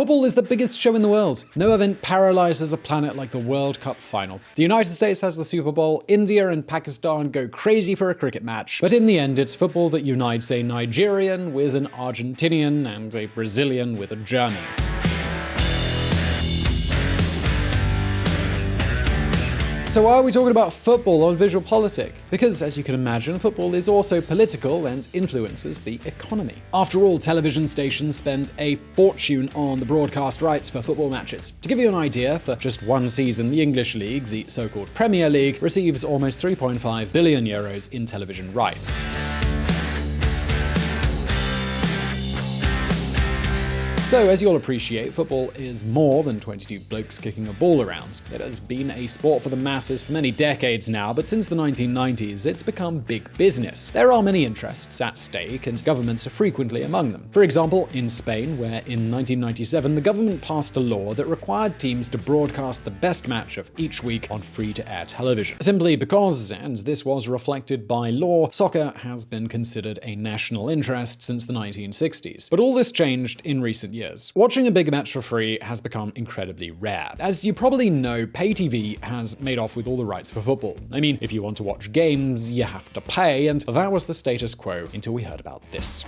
Football is the biggest show in the world. No event paralyzes a planet like the World Cup final. The United States has the Super Bowl, India and Pakistan go crazy for a cricket match, but in the end it's football that unites a Nigerian with an Argentinian and a Brazilian with a German. So why are we talking about football on VisualPolitik? Because, as you can imagine, football is also political and influences the economy. After all, television stations spend a fortune on the broadcast rights for football matches. To give you an idea, for just one season, the English League, the so-called Premier League, receives almost 3.5 billion euros in television rights. So, as you'll appreciate, football is more than 22 blokes kicking a ball around. It has been a sport for the masses for many decades now, but since the 1990s, it's become big business. There are many interests at stake, and governments are frequently among them. For example, in Spain, where in 1997 the government passed a law that required teams to broadcast the best match of each week on free-to-air television. Simply because, and this was reflected by law, soccer has been considered a national interest since the 1960s. But all this changed in recent years. Watching a big match for free has become incredibly rare. As you probably know, pay TV has made off with all the rights for football. I mean, if you want to watch games, you have to pay, and that was the status quo until we heard about this.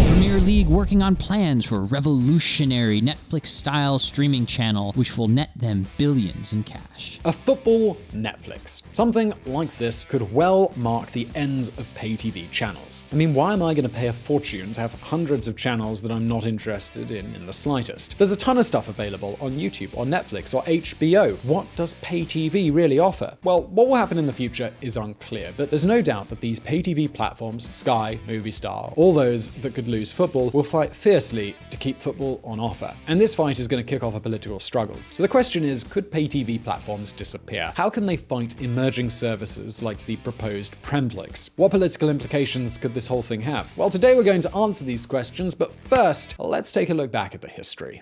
Premier League working on plans for a revolutionary Netflix-style streaming channel which will net them billions in cash. A football Netflix. Something like this could well mark the end of pay TV channels. I mean, why am I going to pay a fortune to have hundreds of channels that I'm not interested in the slightest? There's a ton of stuff available on YouTube or Netflix or HBO. What does pay TV really offer? Well, what will happen in the future is unclear, but there's no doubt that these pay TV platforms, Sky, Movistar, all those that could lose football, will fight fiercely to keep football on offer. And this fight is going to kick off a political struggle. So the question is, could pay TV platforms disappear? How can they fight emerging services like the proposed Premflix? What political implications could this whole thing have? Well, today we're going to answer these questions, but first, let's take a look back at the history.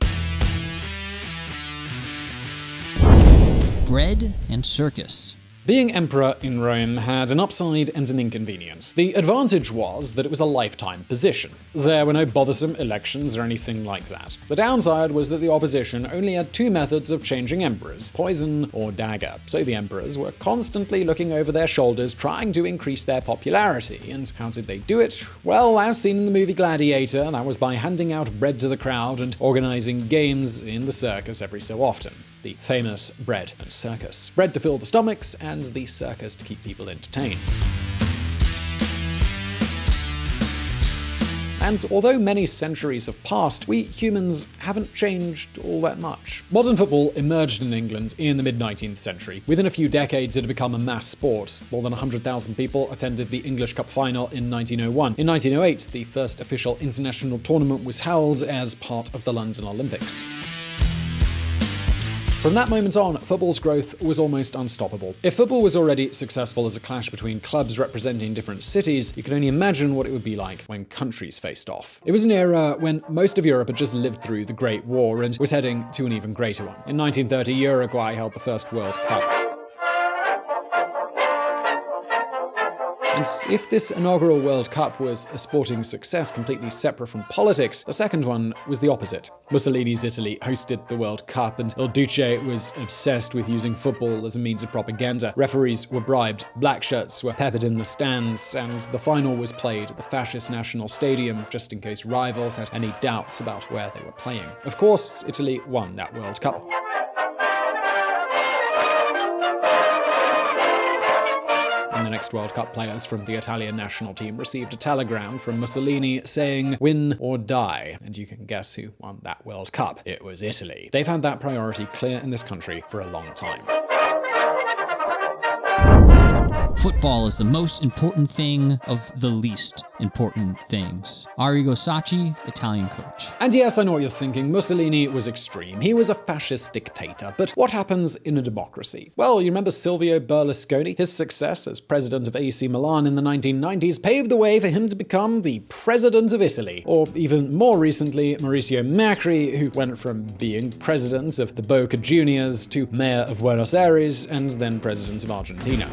Bread and circus. Being emperor in Rome had an upside and an inconvenience. The advantage was that it was a lifetime position. There were no bothersome elections or anything like that. The downside was that the opposition only had two methods of changing emperors, poison or dagger. So the emperors were constantly looking over their shoulders, trying to increase their popularity. And how did they do it? Well, as seen in the movie Gladiator, that was by handing out bread to the crowd and organizing games in the circus every so often. The famous bread and circus. Bread to fill the stomachs, and the circus to keep people entertained. And although many centuries have passed, we humans haven't changed all that much. Modern football emerged in England in the mid-19th century. Within a few decades, it had become a mass sport. More than 100,000 people attended the English Cup final in 1901. In 1908, the first official international tournament was held as part of the London Olympics. From that moment on, football's growth was almost unstoppable. If football was already successful as a clash between clubs representing different cities, you can only imagine what it would be like when countries faced off. It was an era when most of Europe had just lived through the Great War and was heading to an even greater one. In 1930, Uruguay held the first World Cup. And if this inaugural World Cup was a sporting success completely separate from politics, the second one was the opposite. Mussolini's Italy hosted the World Cup, and Il Duce was obsessed with using football as a means of propaganda. Referees were bribed, black shirts were peppered in the stands, and the final was played at the fascist National Stadium just in case rivals had any doubts about where they were playing. Of course, Italy won that World Cup. In the next World Cup, players from the Italian national team received a telegram from Mussolini saying, "Win or die." And you can guess who won that World Cup. It was Italy. They've had that priority clear in this country for a long time. Football is the most important thing of the least important things. Arrigo Sacchi, Italian coach. And yes, I know what you're thinking. Mussolini was extreme. He was a fascist dictator. But what happens in a democracy? Well, you remember Silvio Berlusconi? His success as president of AC Milan in the 1990s paved the way for him to become the president of Italy. Or even more recently, Mauricio Macri, who went from being president of the Boca Juniors to mayor of Buenos Aires and then president of Argentina.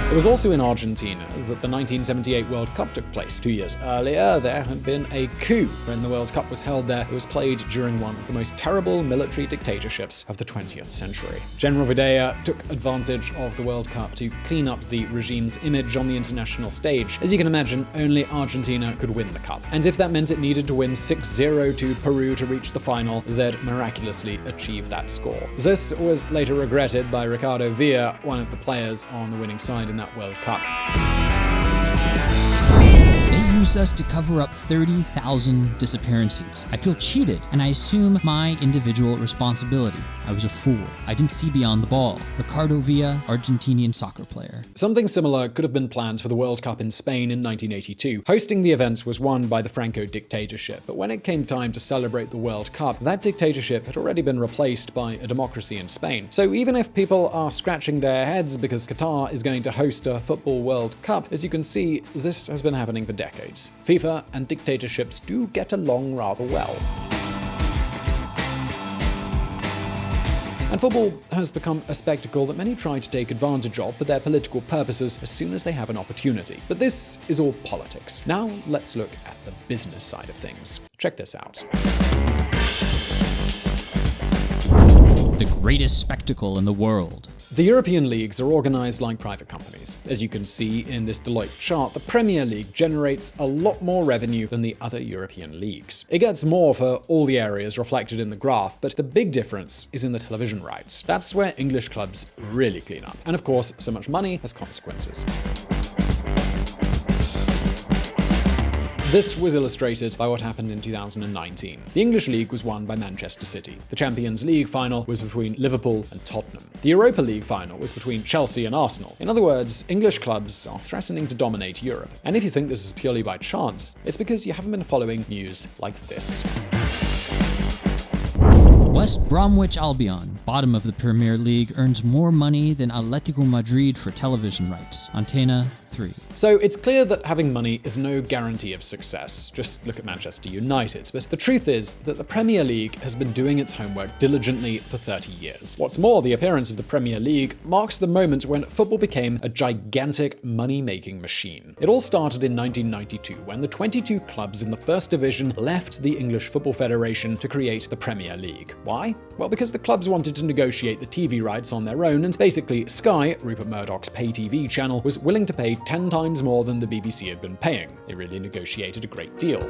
It was also in Argentina that the 1978 World Cup took place. 2 years earlier, there had been a coup. When the World Cup was held there, it was played during one of the most terrible military dictatorships of the 20th century. General Videla took advantage of the World Cup to clean up the regime's image on the international stage. As you can imagine, only Argentina could win the cup. And if that meant it needed to win 6-0 to Peru to reach the final, they'd miraculously achieve that score. This was later regretted by Ricardo Villa, one of the players on the winning side in that World Cup. They used us to cover up 30,000 disappearances. I feel cheated, and I assume my individual responsibility. I was a fool. I didn't see beyond the ball. Ricardo Villa, Argentinian soccer player. Something similar could have been planned for the World Cup in Spain in 1982. Hosting the event was won by the Franco dictatorship, but when it came time to celebrate the World Cup, that dictatorship had already been replaced by a democracy in Spain. So even if people are scratching their heads because Qatar is going to host a football World Cup, as you can see, this has been happening for decades. FIFA and dictatorships do get along rather well. And football has become a spectacle that many try to take advantage of for their political purposes as soon as they have an opportunity. But this is all politics. Now let's look at the business side of things. Check this out. The greatest spectacle in the world. The European leagues are organized like private companies. As you can see in this Deloitte chart, the Premier League generates a lot more revenue than the other European leagues. It gets more for all the areas reflected in the graph, but the big difference is in the television rights. That's where English clubs really clean up. And of course, so much money has consequences. This was illustrated by what happened in 2019. The English League was won by Manchester City. The Champions League final was between Liverpool and Tottenham. The Europa League final was between Chelsea and Arsenal. In other words, English clubs are threatening to dominate Europe. And if you think this is purely by chance, it's because you haven't been following news like this. West Bromwich Albion, bottom of the Premier League, earns more money than Atletico Madrid for television rights. Antena 3. So it's clear that having money is no guarantee of success. Just look at Manchester United. But the truth is that the Premier League has been doing its homework diligently for 30 years. What's more, the appearance of the Premier League marks the moment when football became a gigantic money-making machine. It all started in 1992 when the 22 clubs in the First Division left the English Football Federation to create the Premier League. Why? Well, because the clubs wanted to negotiate the TV rights on their own, and basically Sky, Rupert Murdoch's pay TV channel, was willing to pay 10 times more than the BBC had been paying. They really negotiated a great deal.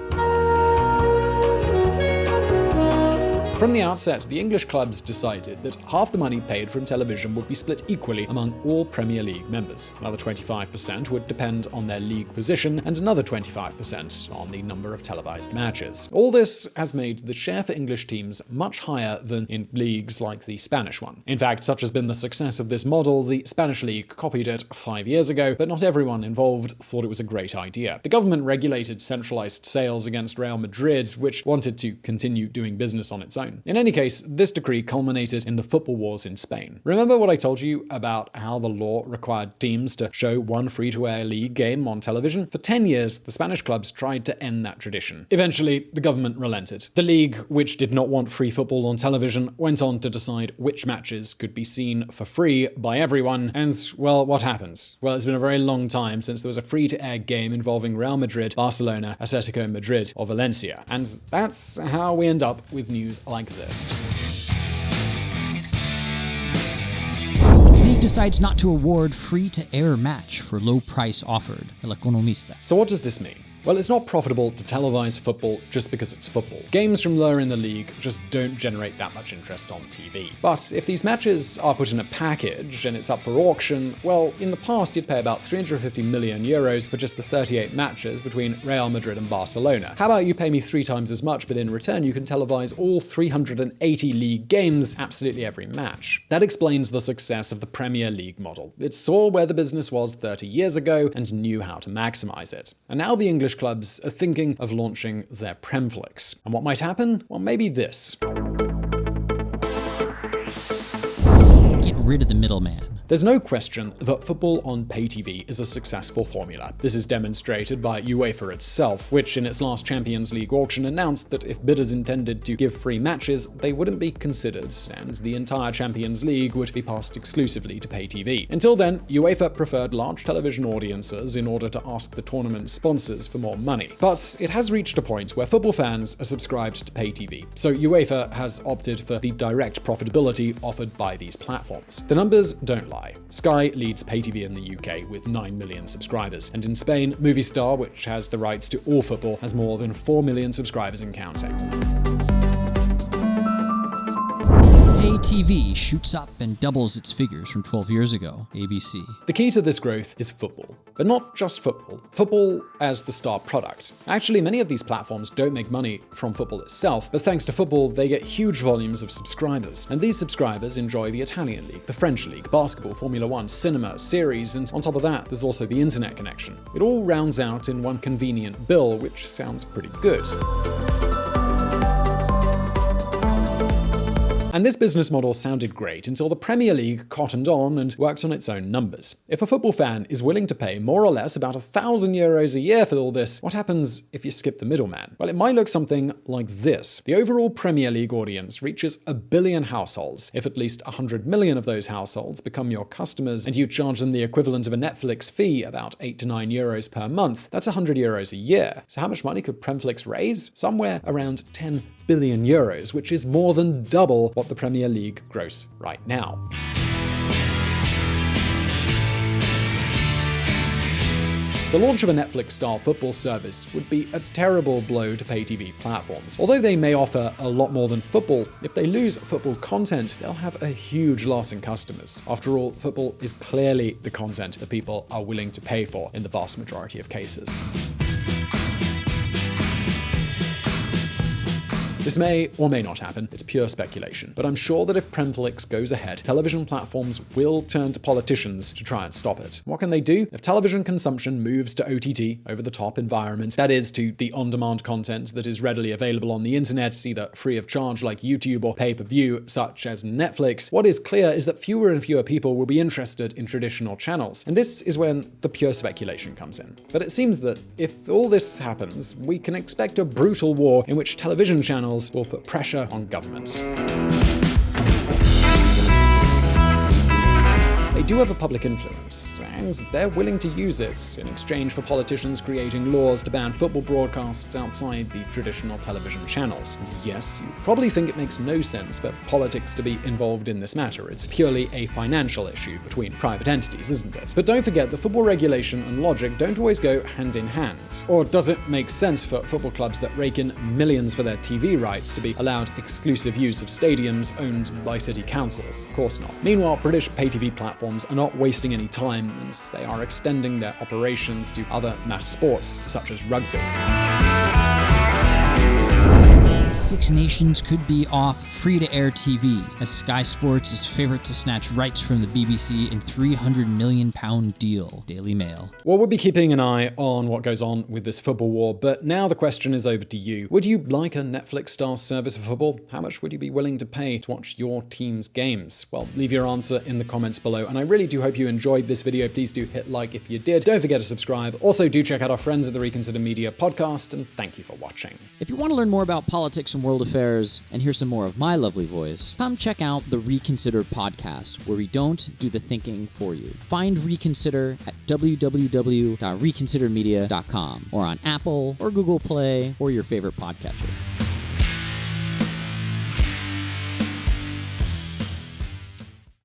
From the outset, the English clubs decided that half the money paid from television would be split equally among all Premier League members. Another 25% would depend on their league position, and another 25% on the number of televised matches. All this has made the share for English teams much higher than in leagues like the Spanish one. In fact, such has been the success of this model, the Spanish league copied it 5 years ago, but not everyone involved thought it was a great idea. The government regulated centralized sales against Real Madrid, which wanted to continue doing business on its own. In any case, this decree culminated in the football wars in Spain. Remember what I told you about how the law required teams to show one free-to-air league game on television? For 10 years, the Spanish clubs tried to end that tradition. Eventually, the government relented. The league, which did not want free football on television, went on to decide which matches could be seen for free by everyone. And, well, what happened? Well, it's been a very long time since there was a free-to-air game involving Real Madrid, Barcelona, Atletico Madrid, or Valencia. And that's how we end up with news like this. The league decides not to award free-to-air match for low price offered. El Economista. So what does this mean? Well, it's not profitable to televise football just because it's football. Games from lower in the league just don't generate that much interest on TV. But if these matches are put in a package and it's up for auction, well, in the past you'd pay about 350 million euros for just the 38 matches between Real Madrid and Barcelona. How about you pay me 3 times as much, but in return you can televise all 380 league games, absolutely every match. That explains the success of the Premier League model. It saw where the business was 30 years ago and knew how to maximize it. And now the English clubs are thinking of launching their Premflix. And what might happen? Well, maybe this. Get rid of the middleman. There's no question that football on pay TV is a successful formula. This is demonstrated by UEFA itself, which in its last Champions League auction announced that if bidders intended to give free matches, they wouldn't be considered, and the entire Champions League would be passed exclusively to pay TV. Until then, UEFA preferred large television audiences in order to ask the tournament sponsors for more money. But it has reached a point where football fans are subscribed to pay TV, so UEFA has opted for the direct profitability offered by these platforms. The numbers don't lie. Sky leads pay TV in the UK with 9 million subscribers, and in Spain, Movistar, which has the rights to all football, has more than 4 million subscribers and counting. Pay TV shoots up and doubles its figures from 12 years ago, ABC. The key to this growth is football. But not just football. Football as the star product. Actually, many of these platforms don't make money from football itself, but thanks to football, they get huge volumes of subscribers. And these subscribers enjoy the Italian league, the French league, basketball, Formula One, cinema, series, and on top of that, there's also the internet connection. It all rounds out in one convenient bill, which sounds pretty good. And this business model sounded great until the Premier League cottoned on and worked on its own numbers. If a football fan is willing to pay more or less about €1,000 a year for all this, what happens if you skip the middleman? Well, it might look something like this. The overall Premier League audience reaches 1 billion households. If at least 100 million of those households become your customers and you charge them the equivalent of a Netflix fee, about €8 to €9 per month, that's €100 a year. So how much money could Premflix raise? Somewhere around €10 billion, which is more than double what the Premier League gross right now. The launch of a Netflix-style football service would be a terrible blow to pay TV platforms. Although they may offer a lot more than football, if they lose football content, they'll have a huge loss in customers. After all, football is clearly the content that people are willing to pay for in the vast majority of cases. This may or may not happen, it's pure speculation, but I'm sure that if Premflix goes ahead, television platforms will turn to politicians to try and stop it. What can they do? If television consumption moves to OTT, over-the-top environment, that is, to the on-demand content that is readily available on the internet, either free of charge like YouTube or pay-per-view such as Netflix, what is clear is that fewer and fewer people will be interested in traditional channels. And this is when the pure speculation comes in. But it seems that if all this happens, we can expect a brutal war in which television channels will put pressure on governments. They do have a public influence, and they're willing to use it in exchange for politicians creating laws to ban football broadcasts outside the traditional television channels. And yes, you probably think it makes no sense for politics to be involved in this matter. It's purely a financial issue between private entities, isn't it? But don't forget that football regulation and logic don't always go hand in hand. Or does it make sense for football clubs that rake in millions for their TV rights to be allowed exclusive use of stadiums owned by city councils? Of course not. Meanwhile, British pay-TV platforms are not wasting any time, and they are extending their operations to other mass sports, such as rugby. 6 Nations could be off free-to-air TV, as Sky Sports is favourite to snatch rights from the BBC in £300 million deal. Daily Mail. Well, we'll be keeping an eye on what goes on with this football war, but now the question is over to you. Would you like a Netflix-style service for football? How much would you be willing to pay to watch your team's games? Well, leave your answer in the comments below, and I really do hope you enjoyed this video. Please do hit like if you did. Don't forget to subscribe. Also, do check out our friends at the Reconsider Media podcast, and thank you for watching. If you want to learn more about politics and world affairs and hear some more of my lovely voice, come check out the Reconsider podcast, where we don't do the thinking for you. Find Reconsider at www.reconsidermedia.com or on Apple or Google Play or your favorite podcatcher.